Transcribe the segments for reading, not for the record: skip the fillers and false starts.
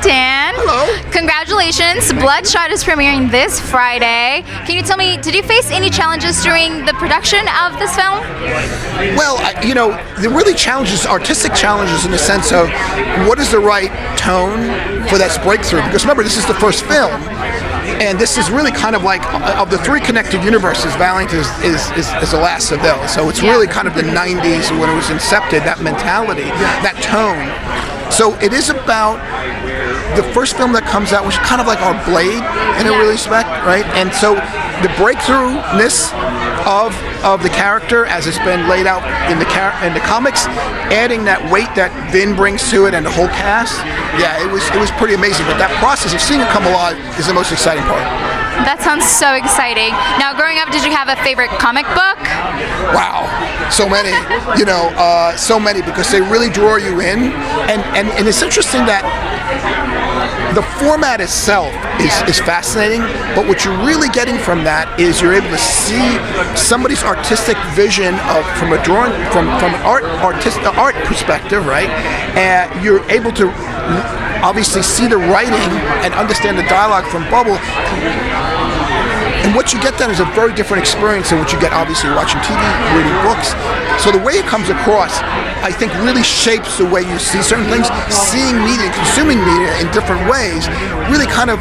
Dan. Hello. Congratulations. Bloodshot is premiering this Friday. Can you tell me, did you face any challenges during the production of this film? Well, the really challenges, artistic challenges in the sense of what is the right tone for that breakthrough? Because remember, this is the first film. And this is really kind of like, of the three connected universes, Valiant is the last of those. So it's really kind of the 90s when it was incepted, that mentality, that tone. So it is about the first film that comes out, which is kind of like our Blade in a real respect, right? And so the breakthroughness of the character as it's been laid out in the comics, adding that weight that Vin brings to it and the whole cast, it was pretty amazing. But that process of seeing it come alive is the most exciting part. That sounds so exciting. Now, growing up, did you have a favorite comic book? Wow, so many, so many, because they really draw you in, and it's interesting that the format itself is fascinating, but what you're really getting from that is you're able to see somebody's artistic vision from a drawing, from an art perspective, right? And you're able to obviously see the writing and understand the dialogue from Bubble. And what you get then is a very different experience than what you get obviously watching TV, reading books. So the way it comes across, I think, really shapes the way you see certain things. Seeing media, consuming media in different ways, really kind of,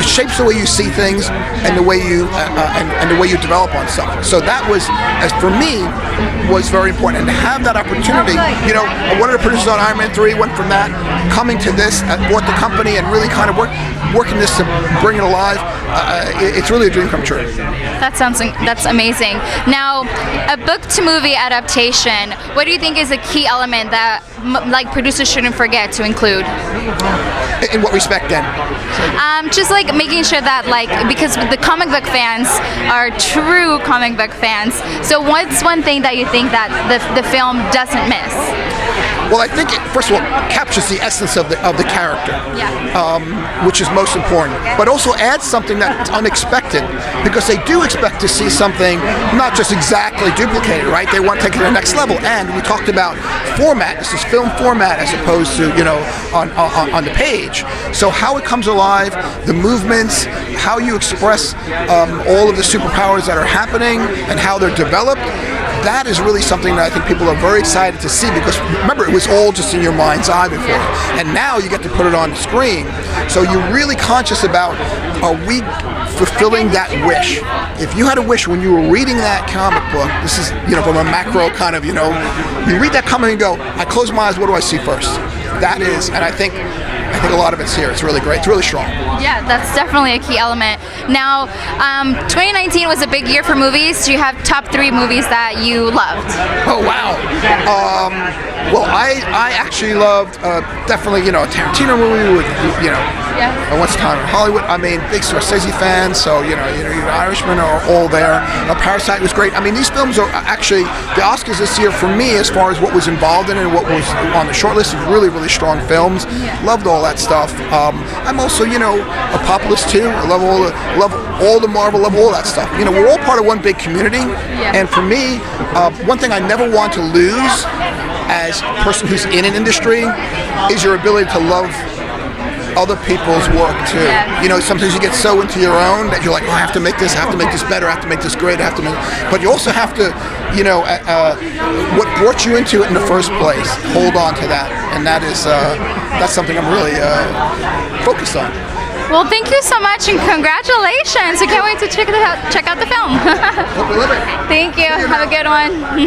shapes the way you see things and the way you and the way you develop on stuff. So that was, as for me, was very important. And to have that opportunity, one of the producers on Iron Man 3 went from that, coming to this, bought the company, and really kind of working this to bring it alive. It's really a dream come true. That's amazing. Now, a book to movie adaptation, what do you think is a key element that producers shouldn't forget to include? In what respect then? Just like making sure that because the comic book fans are true comic book fans, so what's one thing that you think that the film doesn't miss? Well, I think it, first of all, captures the essence of the character, which is most important, but also adds something that's unexpected, because they do expect to see something not just exactly duplicated, right? They want to take it to the next level. And we talked about format. This is film format as opposed to, on the page. So how it comes alive, the movements, how you express all of the superpowers that are happening and how they're developed, that is really something that I think people are very excited to see, because remember, it was all just in your mind's eye before, and now you get to put it on the screen. So you're really conscious about, are we fulfilling that wish? If you had a wish when you were reading that comic book, this is, from a macro kind of, you read that comic and go, I close my eyes, what do I see first? That is, and I think a lot of it's here. It's really great. It's really strong. Yeah, that's definitely a key element. Now, 2019 was a big year for movies. Do you have top 3 movies that you loved? Oh, wow. Well, I actually loved definitely, a Tarantino movie with, Once Upon a Time in Hollywood. I mean, big Scorsese fan, so, the Irishmen are all there. Parasite was great. I mean, these films are actually, the Oscars this year for me, as far as what was involved in it and what was on the short list, is really, really strong films. Loved all that stuff. I'm also, a populist too. I love all the Marvel, love all that stuff. We're all part of one big community. And for me, one thing I never want to lose as a person who's in an industry is your ability to love other people's work too. Sometimes you get so into your own that you're like, I have to make this better, I have to make this great, but you also have to, what brought you into it in the first place, hold on to that, and that's something I'm really focused on. Well, thank you so much, and congratulations. I can't wait to check out the film. Hope you love it. Thank you. Have a good one.